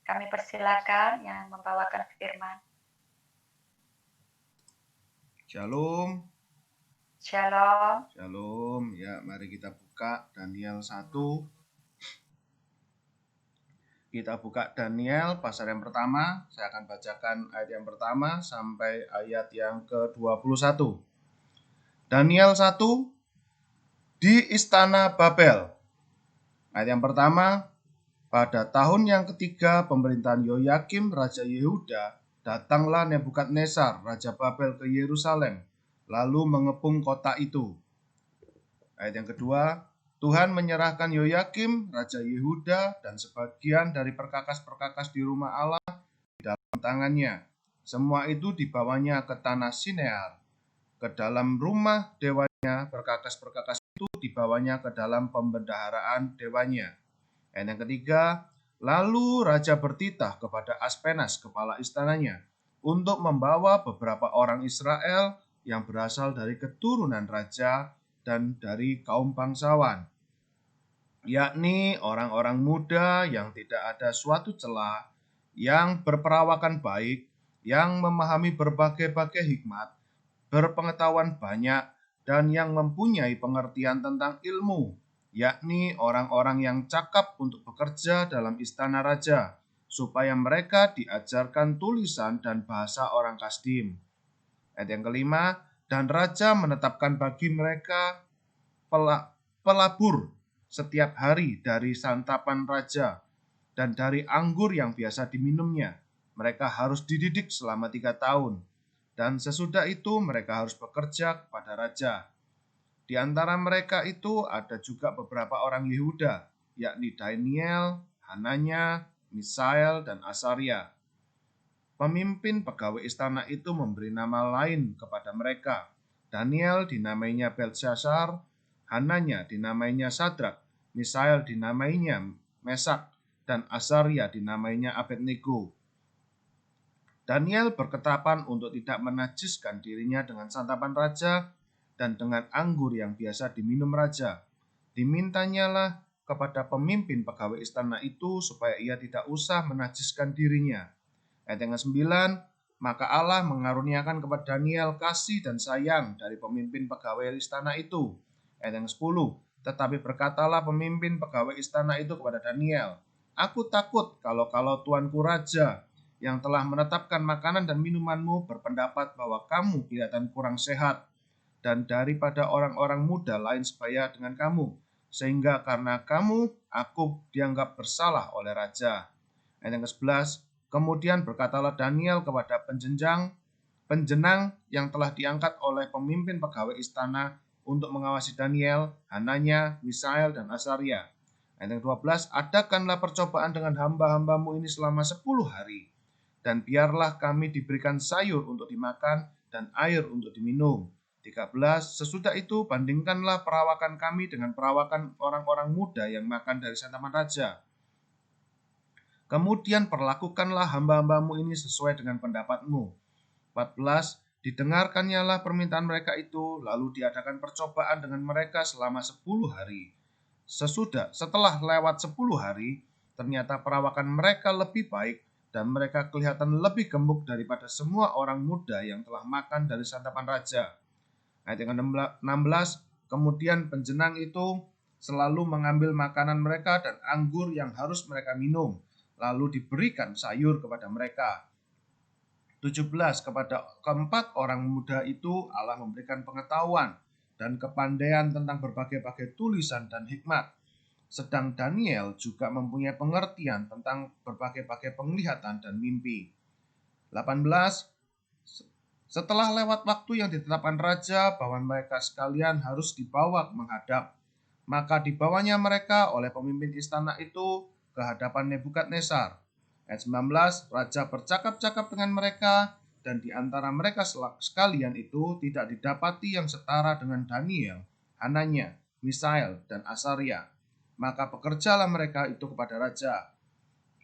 Kami persilakan yang membawakan firman. Shalom. Shalom. Shalom. Ya, mari kita buka Daniel 1. Kita buka Daniel pasal yang pertama. Saya akan bacakan ayat yang pertama sampai ayat yang ke-21. Daniel 1 di istana Babel. Ayat yang pertama, pada tahun yang ketiga pemerintahan Yoyakim Raja Yehuda, datanglah Nebukadnezar Raja Babel ke Yerusalem, lalu mengepung kota itu. Ayat yang kedua, Tuhan menyerahkan Yoyakim Raja Yehuda dan sebagian dari perkakas-perkakas di rumah Allah di dalam tangannya. Semua itu dibawanya ke tanah Sinear, ke dalam rumah dewanya. Perkakas-perkakas itu dibawanya ke dalam pembendaharaan dewanya. Ayat yang ketiga, lalu raja bertitah kepada Aspenas, kepala istananya, untuk membawa beberapa orang Israel yang berasal dari keturunan raja dan dari kaum bangsawan, yakni orang-orang muda yang tidak ada suatu celah, yang berperawakan baik, yang memahami berbagai-bagai hikmat, berpengetahuan banyak, dan yang mempunyai pengertian tentang ilmu, yakni orang-orang yang cakap untuk bekerja dalam istana raja, supaya mereka diajarkan tulisan dan bahasa orang Kasdim. Ayat yang kelima, dan raja menetapkan bagi mereka pelabur setiap hari dari santapan raja dan dari anggur yang biasa diminumnya. Mereka harus dididik selama 3 tahun. Dan sesudah itu mereka harus bekerja kepada raja. Di antara mereka itu ada juga beberapa orang Yehuda, yakni Daniel, Hananya, Misael, dan Asaria. Pemimpin pegawai istana itu memberi nama lain kepada mereka. Daniel dinamainya Belshazzar, Hananya dinamainya Sadrak, Misael dinamainya Mesak, dan Asaria dinamainya Abednego. Daniel berketapan untuk tidak menajiskan dirinya dengan santapan raja dan dengan anggur yang biasa diminum raja. Dimintanyalah kepada pemimpin pegawai istana itu supaya ia tidak usah menajiskan dirinya. Ayat yang ke-9, maka Allah mengaruniakan kepada Daniel kasih dan sayang dari pemimpin pegawai istana itu. Ayat yang ke-10, tetapi berkatalah pemimpin pegawai istana itu kepada Daniel, aku takut kalau tuanku raja yang telah menetapkan makanan dan minumanmu berpendapat bahwa kamu kelihatan kurang sehat dan daripada orang-orang muda lain sebaya dengan kamu, sehingga karena kamu aku dianggap bersalah oleh raja. Ayat yang ke-11, kemudian berkatalah Daniel kepada penjenang yang telah diangkat oleh pemimpin pegawai istana untuk mengawasi Daniel, Hananya, Misael, dan Asaria. Ayat yang ke-12, adakanlah percobaan dengan hamba-hambamu ini selama 10 hari, dan biarlah kami diberikan sayur untuk dimakan dan air untuk diminum. 13, sesudah itu bandingkanlah perawakan kami dengan perawakan orang-orang muda yang makan dari santapan raja. Kemudian perlakukanlah hamba-hambamu ini sesuai dengan pendapatmu. 14, didengarkannyalah permintaan mereka itu, lalu diadakan percobaan dengan mereka selama 10 hari. Setelah lewat 10 hari, ternyata perawakan mereka lebih baik dan mereka kelihatan lebih gemuk daripada semua orang muda yang telah makan dari santapan raja. Ayat yang ke-16, kemudian penjenang itu selalu mengambil makanan mereka dan anggur yang harus mereka minum, lalu diberikan sayur kepada mereka. 17, kepada keempat orang muda itu Allah memberikan pengetahuan dan kepandaian tentang berbagai-bagai tulisan dan hikmat. Sedang Daniel juga mempunyai pengertian tentang berbagai-bagai penglihatan dan mimpi. 18, setelah lewat waktu yang ditetapkan raja bahwa mereka sekalian harus dibawa menghadap, maka dibawanya mereka oleh pemimpin istana itu ke hadapan Nebukadnezar. Ayat 19, raja bercakap-cakap dengan mereka, dan di antara mereka sekalian itu tidak didapati yang setara dengan Daniel, Hananya, Misael, dan Asaria. Maka bekerjalah mereka itu kepada raja.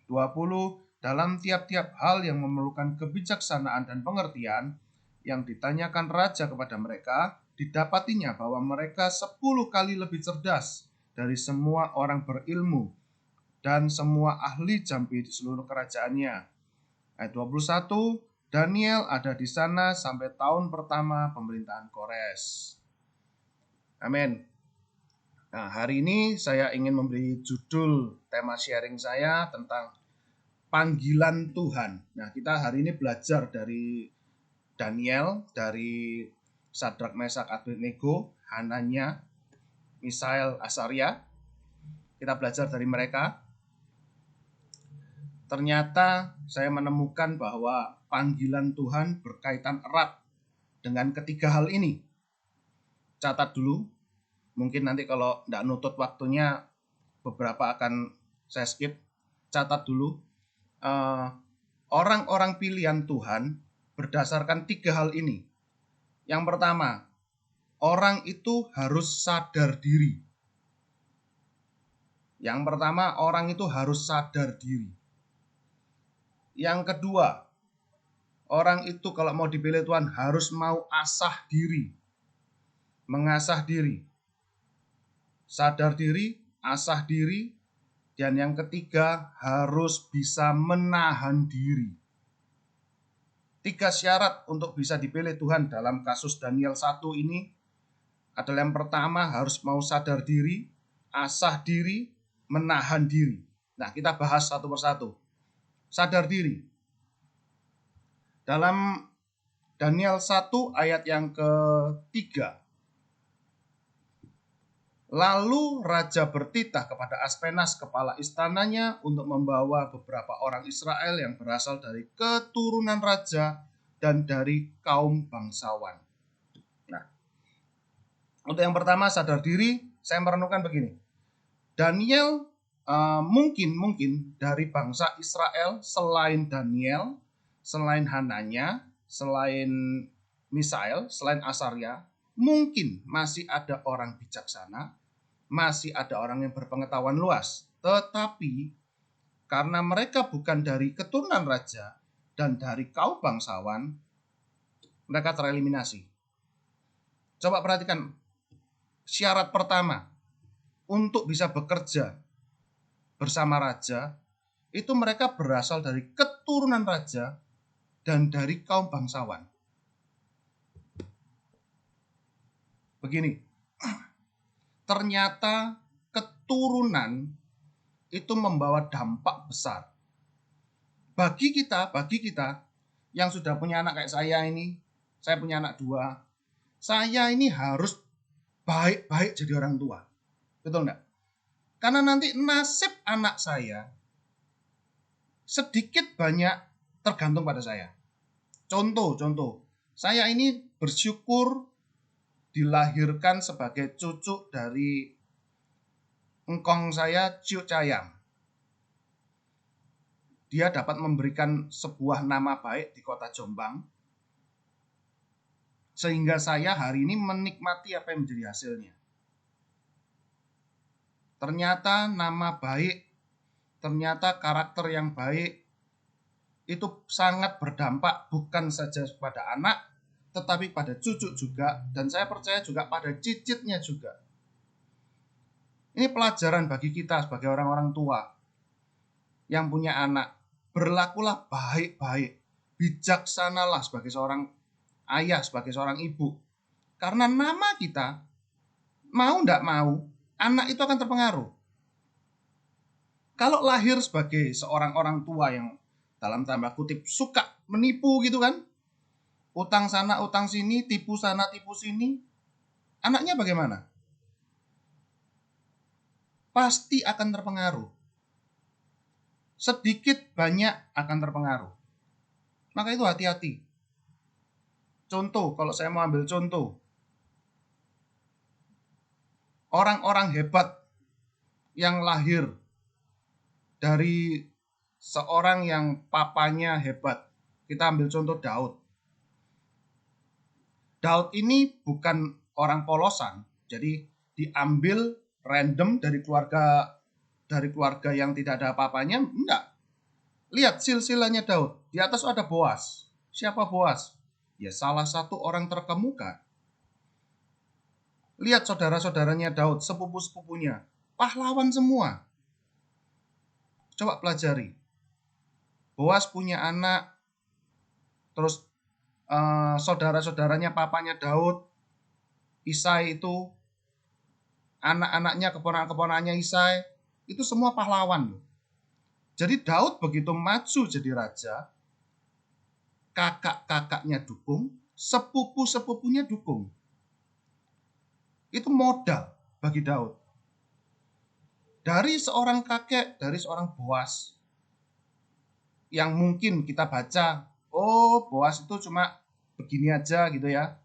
20, dalam tiap-tiap hal yang memerlukan kebijaksanaan dan pengertian, yang ditanyakan raja kepada mereka, didapatinya bahwa mereka 10 kali lebih cerdas dari semua orang berilmu dan semua ahli jambi di seluruh kerajaannya. Ayat 21, Daniel ada di sana sampai tahun pertama pemerintahan Kores. Amin. Nah, hari ini saya ingin memberi judul tema sharing saya tentang panggilan Tuhan. Nah, kita hari ini belajar dari Daniel, dari Sadrak, Mesak, Abednego, Hananya, Misael, Asaria. Kita belajar dari mereka. Ternyata saya menemukan bahwa panggilan Tuhan berkaitan erat dengan ketiga hal ini. Catat dulu, mungkin nanti kalau tidak nutut waktunya beberapa akan saya skip. Catat dulu, orang-orang pilihan Tuhan berdasarkan tiga hal ini. Yang pertama, orang itu harus sadar diri. Yang pertama, orang itu harus sadar diri. Yang kedua, orang itu kalau mau dipilih Tuhan harus mau asah diri. Mengasah diri. Sadar diri, asah diri. Dan yang ketiga, harus bisa menahan diri. 3 syarat untuk bisa dipilih Tuhan dalam kasus Daniel 1 ini adalah yang pertama harus mau sadar diri, asah diri, menahan diri. Nah, kita bahas satu persatu. Sadar diri. Dalam Daniel 1 ayat yang ketiga. Lalu raja bertitah kepada Aspenas, kepala istananya, untuk membawa beberapa orang Israel yang berasal dari keturunan raja dan dari kaum bangsawan. Nah, untuk yang pertama sadar diri, saya merenungkan begini. Daniel mungkin dari bangsa Israel selain Daniel, selain Hananya, selain Misael, selain Asaria, mungkin masih ada orang bijaksana, masih ada orang yang berpengetahuan luas. Tetapi karena mereka bukan dari keturunan raja dan dari kaum bangsawan, mereka tereliminasi. Coba perhatikan syarat pertama untuk bisa bekerja bersama raja, itu mereka berasal dari keturunan raja dan dari kaum bangsawan. Begini, ternyata keturunan itu membawa dampak besar. Bagi kita yang sudah punya anak kayak saya ini, saya punya anak 2, saya ini harus baik-baik jadi orang tua. Betul enggak? Karena nanti nasib anak saya sedikit banyak tergantung pada saya. Contoh, saya ini bersyukur dilahirkan sebagai cucu dari engkong saya, Ciu Cayam. Dia dapat memberikan sebuah nama baik di kota Jombang, sehingga saya hari ini menikmati apa yang menjadi hasilnya. Ternyata nama baik, ternyata karakter yang baik, itu sangat berdampak bukan saja pada anak, tetapi pada cucu juga, dan saya percaya juga pada cicitnya juga. Ini pelajaran bagi kita sebagai orang-orang tua yang punya anak. Berlakulah baik-baik, bijaksanalah sebagai seorang ayah, sebagai seorang ibu. Karena nama kita, mau ndak mau, anak itu akan terpengaruh. Kalau lahir sebagai seorang orang tua yang dalam tanda kutip suka menipu gitu kan, utang sana, utang sini, tipu sana, tipu sini, anaknya bagaimana? Pasti akan terpengaruh. Sedikit banyak akan terpengaruh. Maka itu hati-hati. Contoh, kalau saya mau ambil contoh, orang-orang hebat yang lahir dari seorang yang papanya hebat. Kita ambil contoh Daud. Daud ini bukan orang polosan, jadi diambil random dari keluarga yang tidak ada apa-apanya, enggak. Lihat silsilahnya Daud. Di atas ada Boas. Siapa Boas? Ya salah satu orang terkemuka. Lihat saudara-saudaranya Daud, sepupu-sepupunya, pahlawan semua. Coba pelajari. Boas punya anak, terus saudara-saudaranya papanya Daud, Isai itu, anak-anaknya, keponakan-keponannya Isai, itu semua pahlawan loh. Jadi Daud begitu maju jadi raja, kakak-kakaknya dukung, sepupu-sepupunya dukung. Itu modal bagi Daud. Dari seorang kakek, dari seorang Boas, yang mungkin kita baca, oh Boas itu cuma begini aja gitu ya,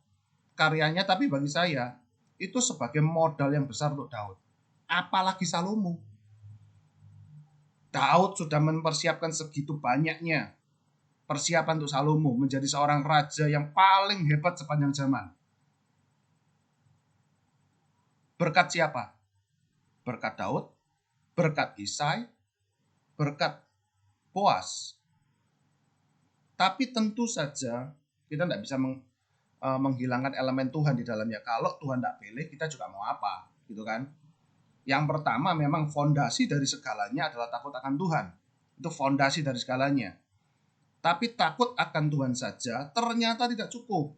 karyanya, tapi bagi saya, itu sebagai modal yang besar untuk Daud. Apalagi Salomo. Daud sudah mempersiapkan segitu banyaknya persiapan untuk Salomo menjadi seorang raja yang paling hebat sepanjang zaman. Berkat siapa? Berkat Daud, berkat Isai, berkat Boas. Tapi tentu saja kita tidak bisa menghilangkan elemen Tuhan di dalamnya. Kalau Tuhan tidak pilih, kita juga mau apa, gitu kan? Yang pertama memang fondasi dari segalanya adalah takut akan Tuhan. Itu fondasi dari segalanya. Tapi takut akan Tuhan saja ternyata tidak cukup.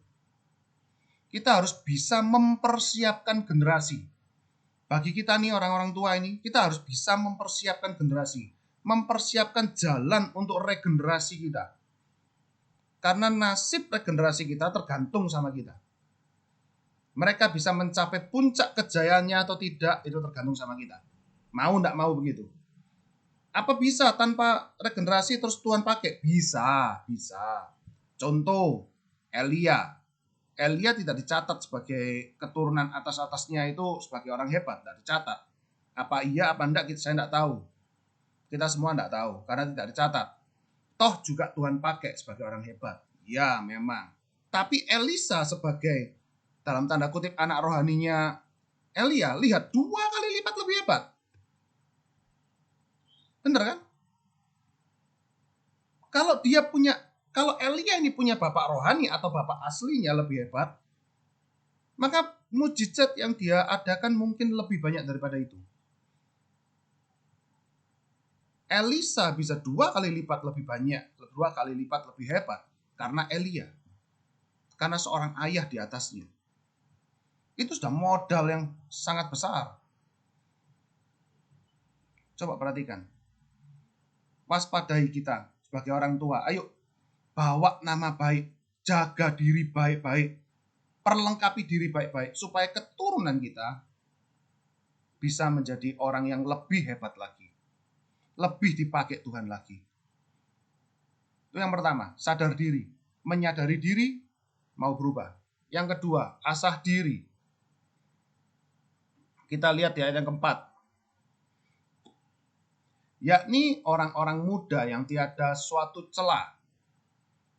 Kita harus bisa mempersiapkan generasi. Bagi kita nih orang-orang tua ini, kita harus bisa mempersiapkan generasi. Mempersiapkan jalan untuk regenerasi kita. Karena nasib regenerasi kita tergantung sama kita. Mereka bisa mencapai puncak kejayaannya atau tidak, itu tergantung sama kita. Mau enggak mau begitu. Apa bisa tanpa regenerasi terus Tuhan pakai? Bisa. Contoh, Elia. Elia tidak dicatat sebagai keturunan atas-atasnya itu sebagai orang hebat, tidak dicatat. Apa iya, apa enggak, saya enggak tahu. Kita semua enggak tahu, karena tidak dicatat. Toh juga Tuhan pakai sebagai orang hebat. Ya, memang. Tapi Elisa sebagai, dalam tanda kutip, anak rohaninya Elia, lihat 2 kali lipat lebih hebat. Bener kan? Kalau Elia ini punya bapak rohani atau bapak aslinya lebih hebat, maka mujizat yang dia adakan mungkin lebih banyak daripada itu. Elisa bisa 2 kali lipat lebih banyak, 2 kali lipat lebih hebat karena Elia. Karena seorang ayah di atasnya. Itu sudah modal yang sangat besar. Coba perhatikan. Waspadai kita sebagai orang tua. Ayo, bawa nama baik, jaga diri baik-baik, perlengkapi diri baik-baik, supaya keturunan kita bisa menjadi orang yang lebih hebat lagi. Lebih dipakai Tuhan lagi. Itu yang pertama, sadar diri. Menyadari diri, mau berubah. Yang kedua, asah diri. Kita lihat di ayat yang keempat. Yakni orang-orang muda yang tiada suatu celah.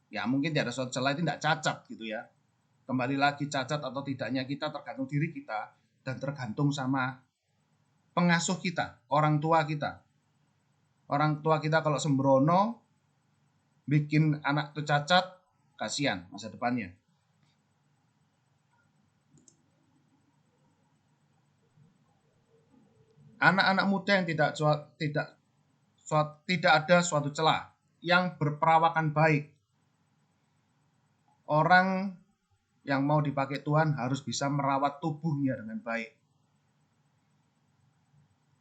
Ya mungkin tiada suatu celah itu tidak cacat gitu ya. Kembali lagi cacat atau tidaknya kita tergantung diri kita. Dan tergantung sama pengasuh kita, orang tua kita. Orang tua kita kalau sembrono, bikin anak itu cacat, kasihan masa depannya. Anak-anak muda yang tidak ada suatu celah, yang berperawakan baik. Orang yang mau dipakai Tuhan harus bisa merawat tubuhnya dengan baik.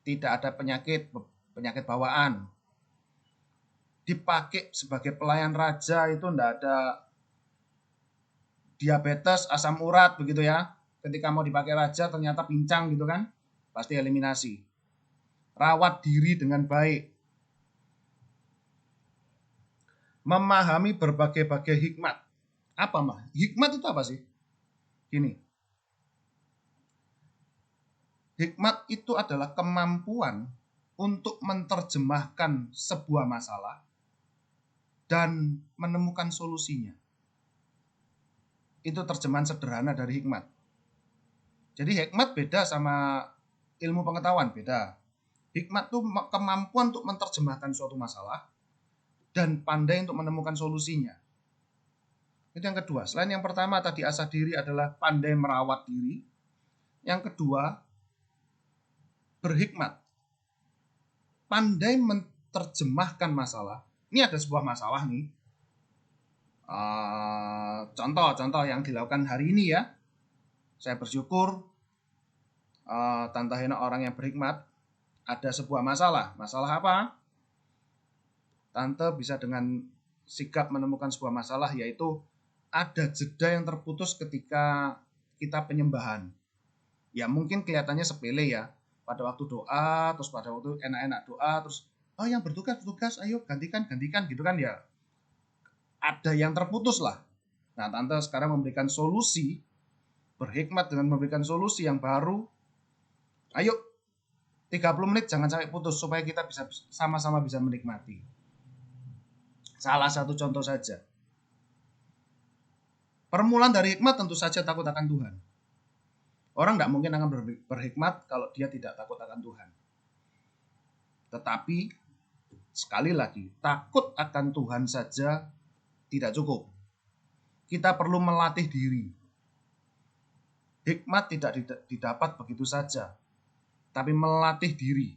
Tidak ada penyakit bawaan. Dipakai sebagai pelayan raja itu tidak ada diabetes, asam urat begitu ya. Ketika mau dipakai raja ternyata pincang gitu kan, pasti eliminasi. Rawat diri dengan baik. Memahami berbagai-bagai hikmat. Apa mah? Hikmat itu apa sih? Gini. Hikmat itu adalah kemampuan untuk menerjemahkan sebuah masalah dan menemukan solusinya. Itu terjemahan sederhana dari hikmat. Jadi hikmat beda sama ilmu pengetahuan, beda. Hikmat itu kemampuan untuk menerjemahkan suatu masalah dan pandai untuk menemukan solusinya. Itu yang kedua. Selain yang pertama tadi asah diri adalah pandai merawat diri. Yang kedua, berhikmat. Pandai menerjemahkan masalah. Ini ada sebuah masalah nih. Contoh-contoh yang dilakukan hari ini ya. Saya bersyukur Tante Hena orang yang berhikmat. Ada sebuah masalah. Masalah apa? Tante bisa dengan sigap menemukan sebuah masalah, yaitu ada jeda yang terputus ketika kita penyembahan. Ya mungkin kelihatannya sepele ya. Pada waktu doa, terus pada waktu enak-enak doa, terus yang bertugas, ayo gantikan gitu kan ya. Ada yang terputus lah. Nah, Tante sekarang memberikan solusi, berhikmat dengan memberikan solusi yang baru. Ayo 30 menit jangan sampai putus supaya kita bisa sama-sama bisa menikmati. Salah satu contoh saja. Permulaan dari hikmat tentu saja takut akan Tuhan. Orang tidak mungkin akan berhikmat kalau dia tidak takut akan Tuhan. Tetapi, sekali lagi, takut akan Tuhan saja tidak cukup. Kita perlu melatih diri. Hikmat tidak didapat begitu saja, tapi melatih diri.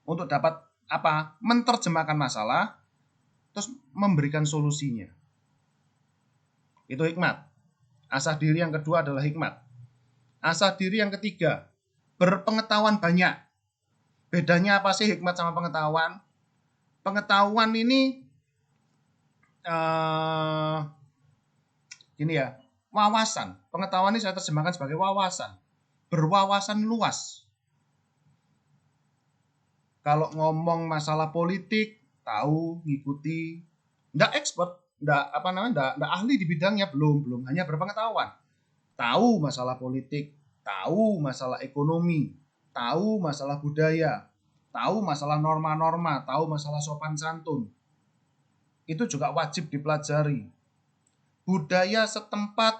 Untuk dapat apa? Menerjemahkan masalah, terus memberikan solusinya. Itu hikmat. Asah diri yang kedua adalah hikmat. Asah diri yang ketiga, berpengetahuan banyak. Bedanya apa sih hikmat sama pengetahuan? Pengetahuan ini gini ya, wawasan. Pengetahuan ini saya terjemahkan sebagai wawasan. Berwawasan luas. Kalau ngomong masalah politik, tahu, ngikuti, nggak expert, nggak ahli di bidangnya, belum, hanya berpengetahuan. Tahu masalah politik, tahu masalah ekonomi, tahu masalah budaya, tahu masalah norma-norma, tahu masalah sopan santun. Itu juga wajib dipelajari. Budaya setempat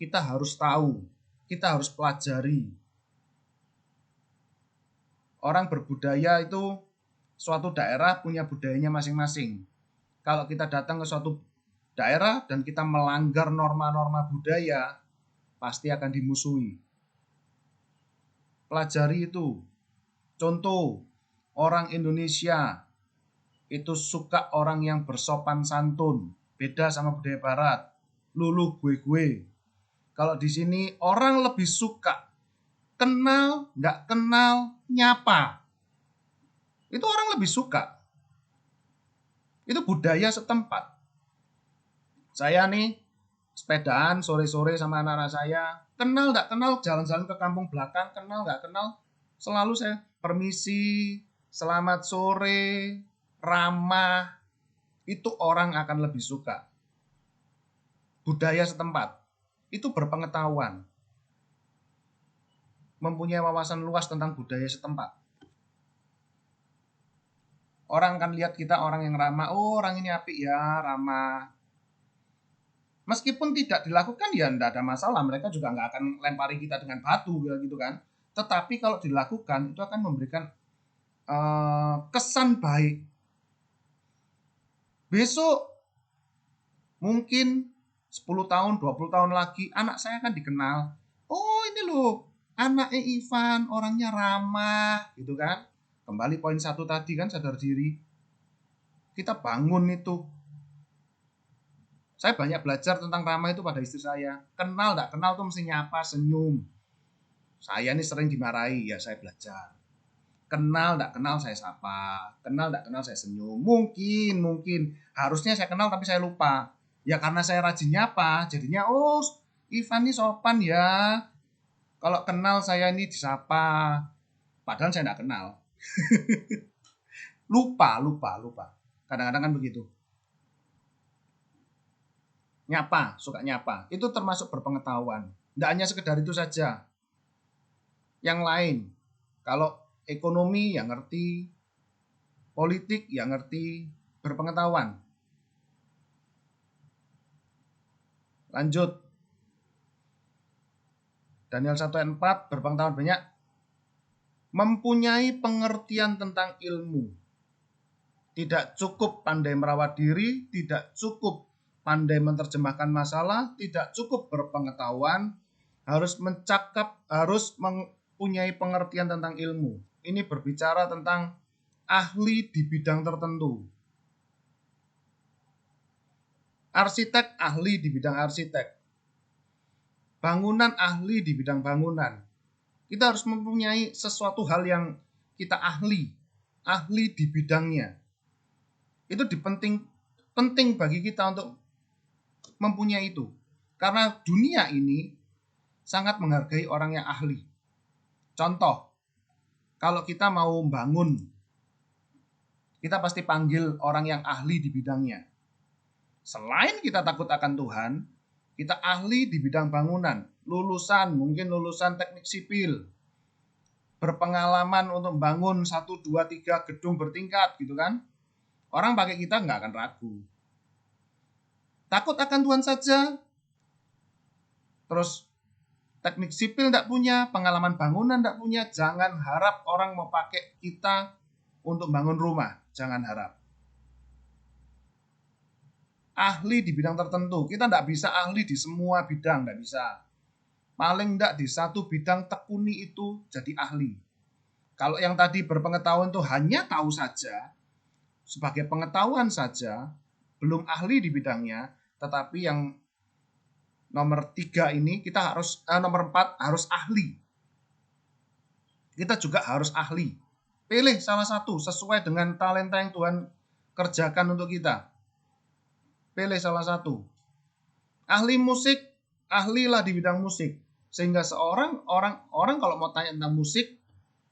kita harus tahu, kita harus pelajari. Orang berbudaya itu suatu daerah punya budayanya masing-masing. Kalau kita datang ke suatu daerah dan kita melanggar norma-norma budaya, pasti akan dimusuhi. Pelajari itu. Contoh, orang Indonesia itu suka orang yang bersopan santun. Beda sama budaya barat. Luluh gue. Kalau di sini orang lebih suka kenal, nggak kenal, nyapa. Itu orang lebih suka. Itu budaya setempat. Saya nih sepedaan sore-sore sama anak-anak saya, kenal nggak kenal, jalan-jalan ke kampung belakang, kenal nggak kenal, selalu saya permisi, selamat sore, ramah. Itu orang akan lebih suka. Budaya setempat itu berpengetahuan, mempunyai wawasan luas tentang budaya setempat. Orang akan lihat kita orang yang ramah, orang ini apik ya, ramah. Meskipun tidak dilakukan ya tidak ada masalah, mereka juga nggak akan lempari kita dengan batu gitu kan. Tetapi kalau dilakukan itu akan memberikan kesan baik. Besok mungkin 10 tahun, 20 tahun lagi anak saya akan dikenal. Oh ini loh, anaknya Ivan, orangnya ramah gitu kan. Kembali poin 1 tadi kan, sadar diri. Kita bangun itu. Saya banyak belajar tentang ramah itu pada istri saya. Kenal gak kenal tuh mesti nyapa, senyum. Saya ini sering dimarahi, ya saya belajar. Kenal gak kenal saya sapa. Kenal gak kenal saya senyum. Mungkin. Harusnya saya kenal tapi saya lupa. Ya karena saya rajin nyapa, jadinya Ivan ini sopan ya. Kalau kenal saya ini disapa. Padahal saya gak kenal. Lupa. Kadang-kadang kan begitu. Nyapa, suka nyapa. Itu termasuk berpengetahuan. Tidak hanya sekedar itu saja. Yang lain, kalau ekonomi yang ngerti, politik yang ngerti, berpengetahuan. Lanjut. Daniel 1 ayat 4, berpengetahuan banyak. Mempunyai pengertian tentang ilmu. Tidak cukup pandai merawat diri, tidak cukup pandai menerjemahkan masalah, tidak cukup berpengetahuan, harus mempunyai pengertian tentang ilmu. Ini berbicara tentang ahli di bidang tertentu. Arsitek ahli di bidang arsitek. Bangunan ahli di bidang bangunan. Kita harus mempunyai sesuatu hal yang kita ahli di bidangnya. Itu penting bagi kita untuk mempunyai itu. Karena dunia ini sangat menghargai orang yang ahli. Contoh, kalau kita mau bangun, kita pasti panggil orang yang ahli di bidangnya. Selain kita takut akan Tuhan, kita ahli di bidang bangunan, mungkin lulusan teknik sipil, berpengalaman untuk membangun 1, 2, 3 gedung bertingkat gitu kan. Orang pakai kita nggak akan ragu. Takut akan Tuhan saja, terus teknik sipil nggak punya, pengalaman bangunan nggak punya, jangan harap orang mau pakai kita untuk bangun rumah, jangan harap. Ahli di bidang tertentu, kita nggak bisa ahli di semua bidang, nggak bisa. Paling nggak di satu bidang tekuni itu jadi ahli. Kalau yang tadi berpengetahuan itu hanya tahu saja, sebagai pengetahuan saja, belum ahli di bidangnya, tetapi yang nomor 3 ini kita harus, nomor 4 harus ahli. Kita juga harus ahli. Pilih salah satu sesuai dengan talenta yang Tuhan kerjakan untuk kita. Pilih salah satu. Ahli musik, ahlilah di bidang musik. Sehingga orang kalau mau tanya tentang musik,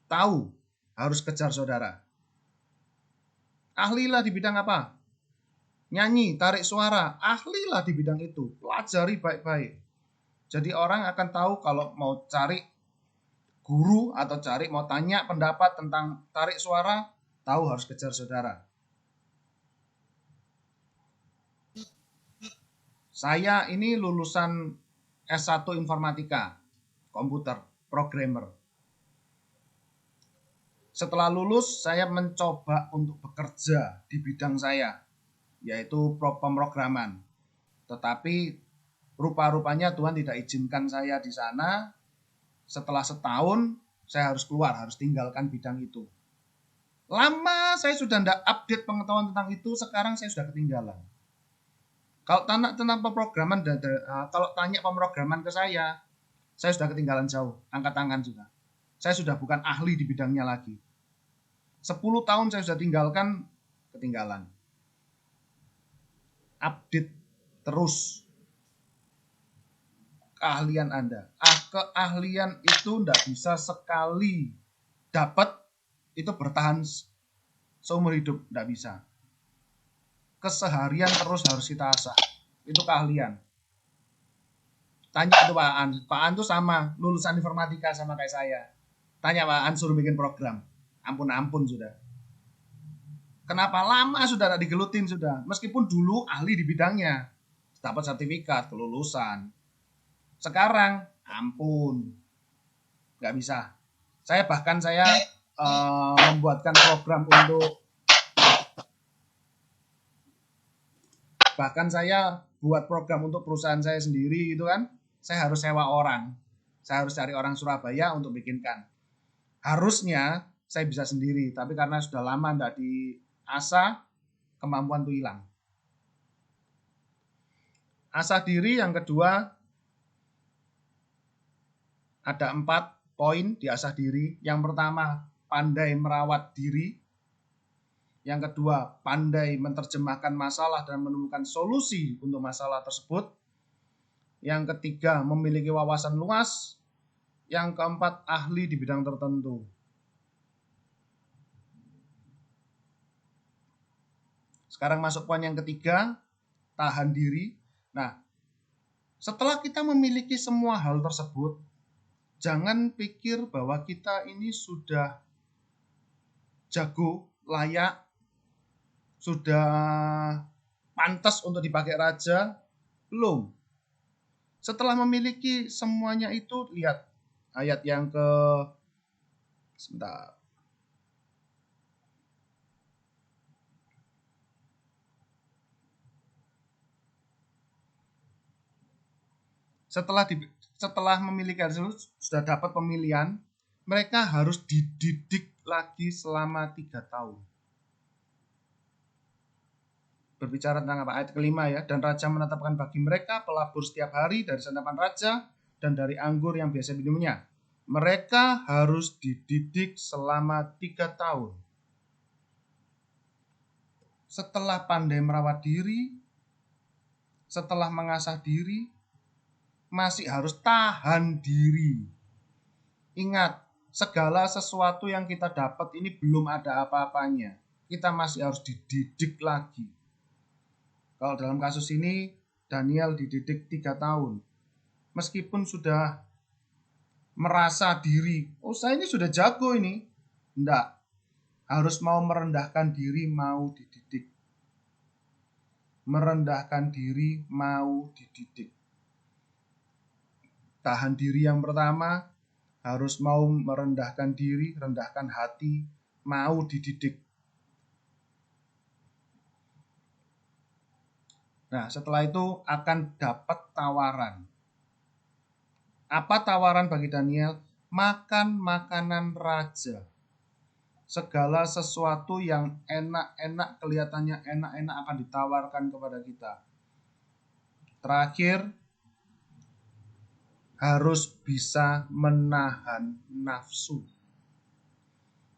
tahu harus kejar saudara. Ahlilah di bidang apa? Nyanyi, tarik suara, ahlilah di bidang itu. Pelajari baik-baik. Jadi orang akan tahu kalau mau cari guru atau mau tanya pendapat tentang tarik suara, tahu harus kejar saudara. Saya ini lulusan S1 Informatika, komputer, programmer. Setelah lulus, saya mencoba untuk bekerja di bidang saya, yaitu pemrograman. Tetapi rupa-rupanya Tuhan tidak izinkan saya di sana. Setelah setahun, saya harus keluar, harus tinggalkan bidang itu. Lama saya sudah tidak update pengetahuan tentang itu, sekarang saya sudah ketinggalan. Kalau tanya tentang pemrograman, kalau tanya pemrograman ke saya sudah ketinggalan jauh, angkat tangan sudah. Saya sudah bukan ahli di bidangnya lagi. 10 tahun saya sudah ketinggalan. Update terus keahlian Anda. Keahlian itu tidak bisa sekali dapat, itu bertahan seumur hidup, tidak bisa. Keseharian terus harus kita asah. Itu keahlian. Tanya itu Pak An. Pak An tuh sama, lulusan informatika sama kayak saya. Tanya Pak An suruh bikin program. Ampun sudah. Kenapa lama sudah tak digelutin sudah. Meskipun dulu ahli di bidangnya. Dapat sertifikat, kelulusan. Sekarang, ampun. Nggak bisa. Saya membuatkan program untuk saya buat program untuk perusahaan saya sendiri gitu kan, saya harus sewa orang. Saya harus cari orang Surabaya untuk bikinkan. Harusnya saya bisa sendiri, tapi karena sudah lama tidak diasah, kemampuan itu hilang. Asah diri yang kedua, ada 4 poin di asah diri. Yang pertama, pandai merawat diri. Yang kedua, pandai menerjemahkan masalah dan menemukan solusi untuk masalah tersebut. Yang ketiga, memiliki wawasan luas. Yang keempat, ahli di bidang tertentu. Sekarang masuk poin yang ketiga, tahan diri. Nah, setelah kita memiliki semua hal tersebut, jangan pikir bahwa kita ini sudah jago, layak, sudah pantas untuk dipakai raja. Belum. Setelah memiliki semuanya itu, lihat ayat yang sebentar. Setelah memiliki hasil, sudah dapat pemilihan, mereka harus dididik lagi selama 3 tahun. Berbicara tentang apa? Ayat kelima ya. Dan raja menetapkan bagi mereka pelabur setiap hari dari santapan raja dan dari anggur yang biasa minumnya. Mereka harus dididik selama 3 tahun. Setelah pandai merawat diri, setelah mengasah diri, masih harus tahan diri. Ingat, segala sesuatu yang kita dapat ini belum ada apa-apanya. Kita masih harus dididik lagi. Kalau dalam kasus ini, Daniel dididik 3 tahun. Meskipun sudah merasa diri, oh saya ini sudah jago ini. Enggak. Harus mau merendahkan diri, mau dididik. Merendahkan diri, mau dididik. Tahan diri yang pertama, harus mau merendahkan diri, rendahkan hati, mau dididik. Nah, setelah itu akan dapat tawaran. Apa tawaran bagi Daniel? Makan makanan raja. Segala sesuatu yang enak-enak, kelihatannya enak-enak akan ditawarkan kepada kita. Terakhir, harus bisa menahan nafsu.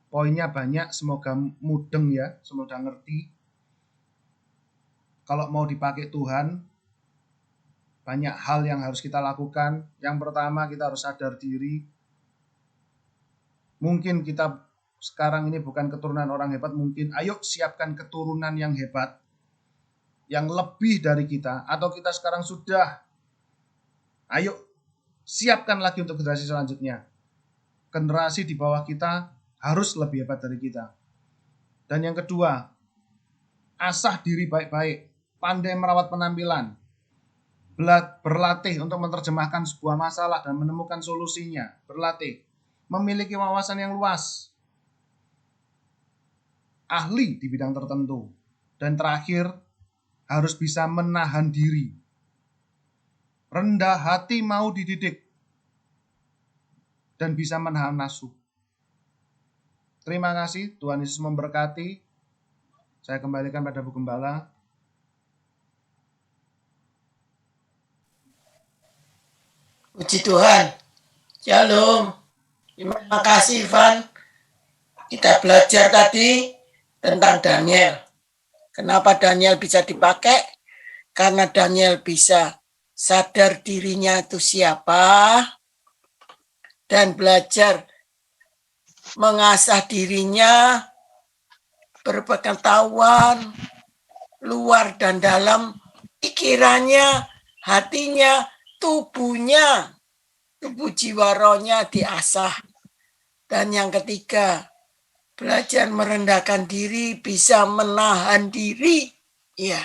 Poinnya banyak, semoga mudeng ya, semoga ngerti. Kalau mau dipakai Tuhan, banyak hal yang harus kita lakukan. Yang pertama, kita harus sadar diri. Mungkin kita sekarang ini bukan keturunan orang hebat, mungkin ayo siapkan keturunan yang hebat, yang lebih dari kita, atau kita sekarang sudah, ayo siapkan lagi untuk generasi selanjutnya. Generasi di bawah kita harus lebih hebat dari kita. Dan yang kedua, asah diri baik-baik, pandai merawat penampilan, berlatih untuk menerjemahkan sebuah masalah dan menemukan solusinya, berlatih, memiliki wawasan yang luas, ahli di bidang tertentu, dan terakhir harus bisa menahan diri, rendah hati, mau dididik, dan bisa menahan nafsu. Terima kasih, Tuhan Yesus memberkati. Saya kembalikan pada Bu Gembala. Puji Tuhan. Shalom. Terima kasih, Ivan. Kita belajar tadi tentang Daniel. Kenapa Daniel bisa dipakai? Karena Daniel bisa sadar dirinya itu siapa dan belajar mengasah dirinya, berpengetahuan luar dan dalam, pikirannya, hatinya, tubuhnya, tubuh jiwa rohnya diasah. Dan yang ketiga, belajar merendahkan diri, bisa menahan diri. Ya,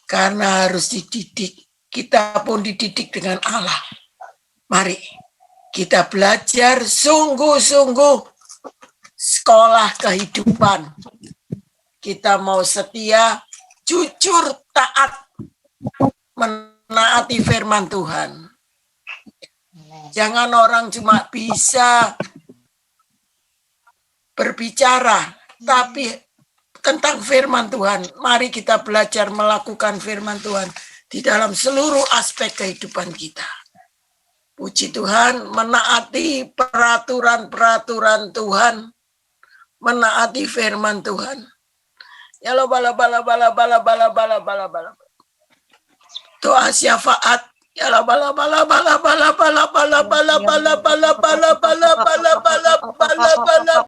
karena harus dididik. Kita pun dididik dengan Allah. Mari kita belajar sungguh-sungguh sekolah kehidupan. Kita mau setia, jujur, taat, menaati firman Tuhan. Jangan orang cuma bisa berbicara, tapi tentang firman Tuhan. Mari kita belajar melakukan firman Tuhan di dalam seluruh aspek kehidupan kita. Puji Tuhan, menaati peraturan-peraturan Tuhan, menaati firman Tuhan. Ya lo bala. Doa syafaat. Ya la bala.